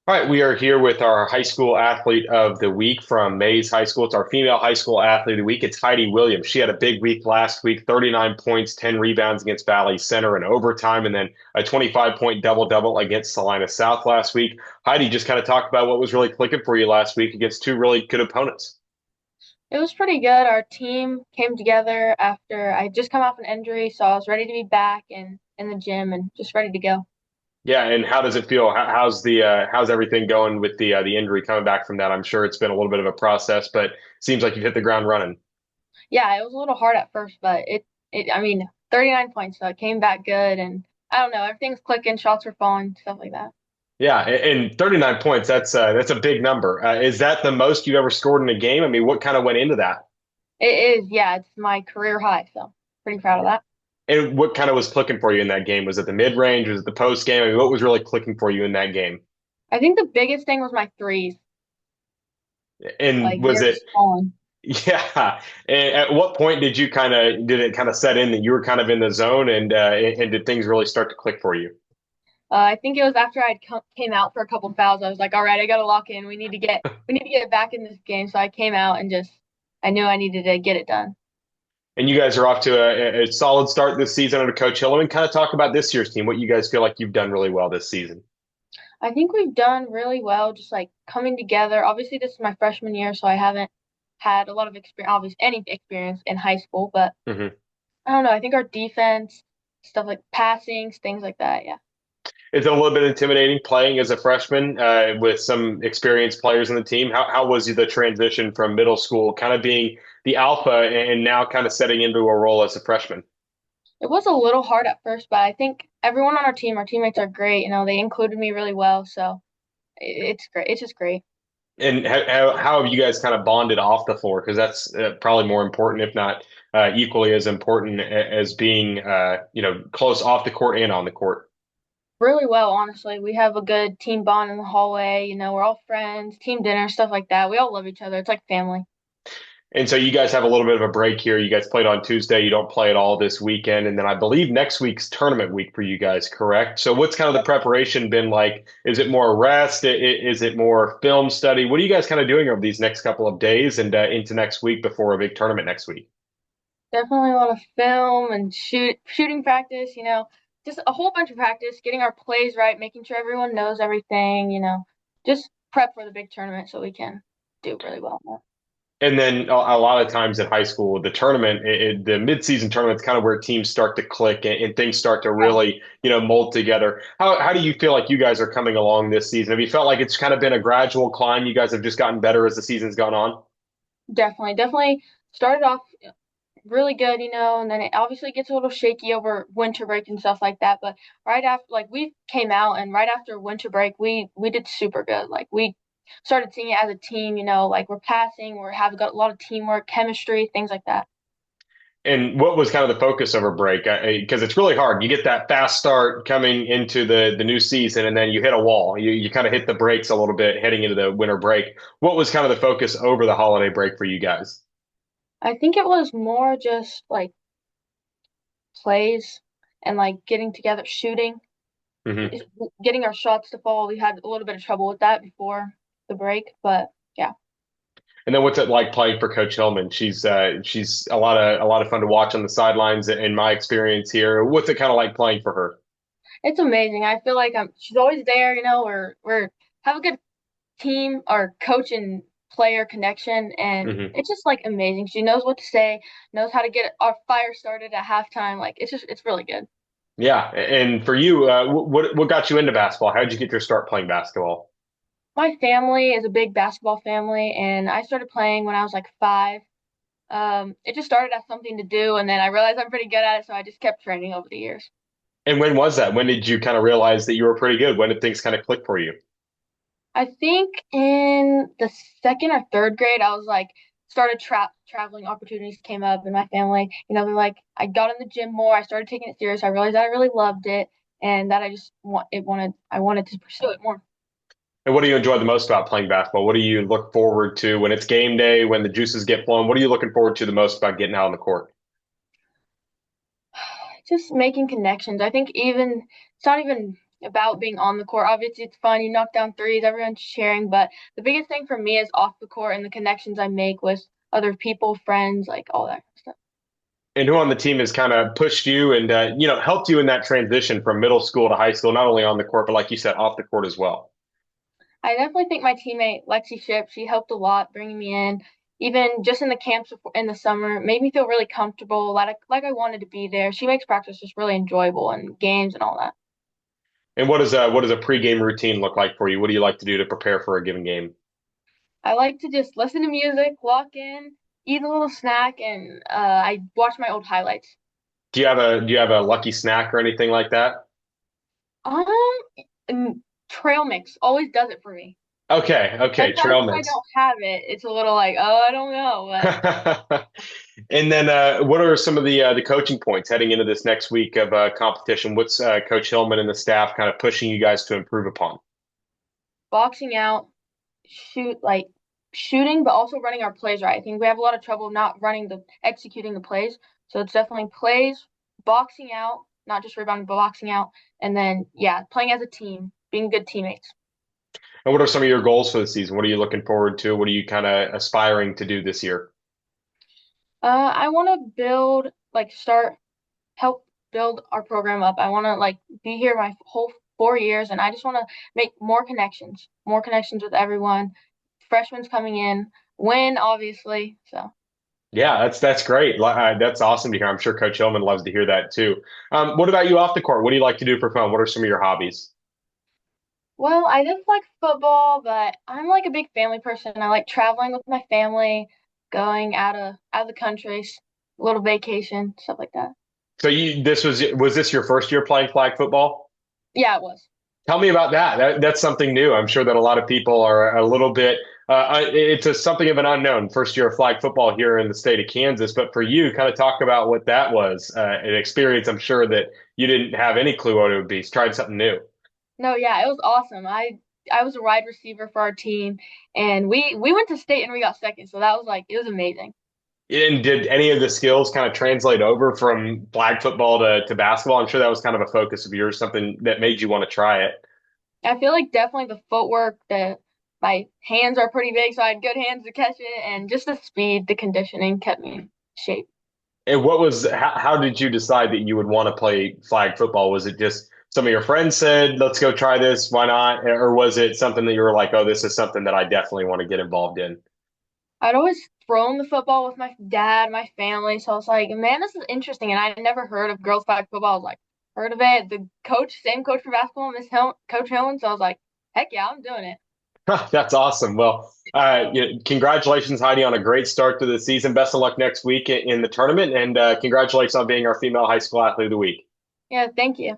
All right, we are here with our high school athlete of the week from Maize High School. It's our female high school athlete of the week. It's Heidi Williams. She had a big week last week, 39 points, 10 rebounds against Valley Center in overtime, and then a 25-point double-double against Salina South last week. Heidi, just kind of talk about what was really clicking for you last week against two really good opponents. It was pretty good. Our team came together after I just come off an injury, so I was ready to be back and in the gym and just ready to go. Yeah, and how does it feel? How's everything going with the injury coming back from that? I'm sure it's been a little bit of a process, but seems like you've hit the ground running. Yeah, it was a little hard at first, but I mean, 39 points, so it came back good, and I don't know, everything's clicking, shots were falling, stuff like that. Yeah, and 39 points, that's a big number. Is that the most you've ever scored in a game? I mean, what kind of went into that? It is, yeah, it's my career high, so pretty proud of that. And what kind of was clicking for you in that game? Was it the mid range? Was it the post game? I mean, what was really clicking for you in that game? I think the biggest thing was my threes, And like was they're it, just falling. yeah. And at what point did it kind of set in that you were kind of in the zone and did things really start to click for you? I think it was after came out for a couple fouls. I was like, all right, I got to lock in. We need to get back in this game. So I came out and just I knew I needed to get it done. And you guys are off to a solid start this season under Coach Hilliman. Kind of talk about this year's team, what you guys feel like you've done really well this season. I think we've done really well, just like coming together. Obviously, this is my freshman year, so I haven't had a lot of experience, obviously any experience in high school. But Mhm. I don't know. I think our defense, stuff like passings, things like that. Yeah, It's a little bit intimidating playing as a freshman with some experienced players in the team. How was the transition from middle school, kind of being the alpha and now kind of setting into a role as a freshman? it was a little hard at first, but I think everyone on our team, our teammates are great. They included me really well, so it's great. It's just great. And how have you guys kind of bonded off the floor? Because that's probably more important, if not equally as important as being close off the court and on the court. Really well, honestly. We have a good team bond in the hallway. We're all friends, team dinner, stuff like that. We all love each other. It's like family. And so you guys have a little bit of a break here. You guys played on Tuesday. You don't play at all this weekend. And then I believe next week's tournament week for you guys, correct? So what's kind of the preparation been like? Is it more rest? Is it more film study? What are you guys kind of doing over these next couple of days and into next week before a big tournament next week? Definitely a lot of film and shooting practice, just a whole bunch of practice, getting our plays right, making sure everyone knows everything, just prep for the big tournament so we can do really well. And then a lot of times in high school, the tournament, the midseason tournament is kind of where teams start to click and things start to Yeah, really, mold together. How do you feel like you guys are coming along this season? Have you felt like it's kind of been a gradual climb? You guys have just gotten better as the season's gone on? definitely started off really good, and then it obviously gets a little shaky over winter break and stuff like that. But right after, like we came out, and right after winter break, we did super good. Like we started seeing it as a team, like we're passing, we're having got a lot of teamwork, chemistry, things like that. And what was kind of the focus over break? Because it's really hard. You get that fast start coming into the new season, and then you hit a wall. You kind of hit the brakes a little bit heading into the winter break. What was kind of the focus over the holiday break for you guys? I think it was more just like plays and like getting together, shooting, Mhm. getting our shots to fall. We had a little bit of trouble with that before the break, but yeah. And then what's it like playing for Coach Hillman? She's a lot of fun to watch on the sidelines in my experience here. What's it kind of like playing for her? It's amazing. I feel like she's always there, we're have a good team or coach and player connection, and Hmm. it's just like amazing. She knows what to say, knows how to get our fire started at halftime. Like it's really good. Yeah, and for you, what got you into basketball? How did you get your start playing basketball? My family is a big basketball family, and I started playing when I was like 5. It just started as something to do, and then I realized I'm pretty good at it, so I just kept training over the years. And when was that? When did you kind of realize that you were pretty good? When did things kind of click for you? I think in the second or third grade, I was like, started traveling opportunities came up in my family. They're like, I got in the gym more. I started taking it serious. I realized I really loved it, and that I just I wanted to pursue it more. And what do you enjoy the most about playing basketball? What do you look forward to when it's game day, when the juices get flowing? What are you looking forward to the most about getting out on the court? Just making connections. I think even it's not even about being on the court. Obviously, it's fun. You knock down threes, everyone's cheering. But the biggest thing for me is off the court and the connections I make with other people, friends, like all that stuff. And who on the team has kind of pushed you and helped you in that transition from middle school to high school, not only on the court, but like you said, off the court as well? I definitely think my teammate Lexi Ship, she helped a lot bringing me in. Even just in the camps in the summer, made me feel really comfortable, like I wanted to be there. She makes practice just really enjoyable and games and all that. And what does a pregame routine look like for you? What do you like to do to prepare for a given game? I like to just listen to music, walk in, eat a little snack, and I watch my old highlights. Do you have a lucky snack or anything like that? Um, and trail mix always does it for me. Okay, okay, Sometimes trail if I mix. don't have it, it's a little like, oh, I don't know. But And then, what are some of the coaching points heading into this next week of competition? What's Coach Hillman and the staff kind of pushing you guys to improve upon? boxing out, shooting, but also running our plays right. I think we have a lot of trouble not executing the plays. So it's definitely plays, boxing out, not just rebounding, but boxing out, and then yeah, playing as a team, being good teammates. And what are some of your goals for the season? What are you looking forward to? What are you kind of aspiring to do this year? I want to help build our program up. I want to be here my whole 4 years, and I just want to make more connections with everyone. Freshmen coming in, win obviously. So. Yeah, that's great. That's awesome to hear. I'm sure Coach Hillman loves to hear that too. What about you off the court? What do you like to do for fun? What are some of your hobbies? Well, I did like football, but I'm like a big family person. I like traveling with my family, going out of the country, little vacation, stuff like that. So was this your first year playing flag football? Yeah, it was. Tell me about that. That's something new. I'm sure that a lot of people are a little bit. Something of an unknown. First year of flag football here in the state of Kansas, but for you, kind of talk about what that was. An experience. I'm sure that you didn't have any clue what it would be. Tried something new. No, yeah, it was awesome. I was a wide receiver for our team, and we went to state and we got second, so that was it was amazing. And did any of the skills kind of translate over from flag football to basketball? I'm sure that was kind of a focus of yours, something that made you want to try it. I feel like definitely the footwork, my hands are pretty big, so I had good hands to catch it, and just the speed, the conditioning kept me in shape. And how did you decide that you would want to play flag football? Was it just some of your friends said, let's go try this, why not? Or was it something that you were like, oh, this is something that I definitely want to get involved in? I'd always thrown the football with my dad, my family, so I was like, man, this is interesting, and I had never heard of girls flag football. I was like, heard of it. The same coach for basketball, Coach Hillman, so I was like, heck yeah, I'm doing it. That's awesome. Well, congratulations, Heidi, on a great start to the season. Best of luck next week in the tournament, and congratulations on being our female high school athlete of the week. Yeah, thank you.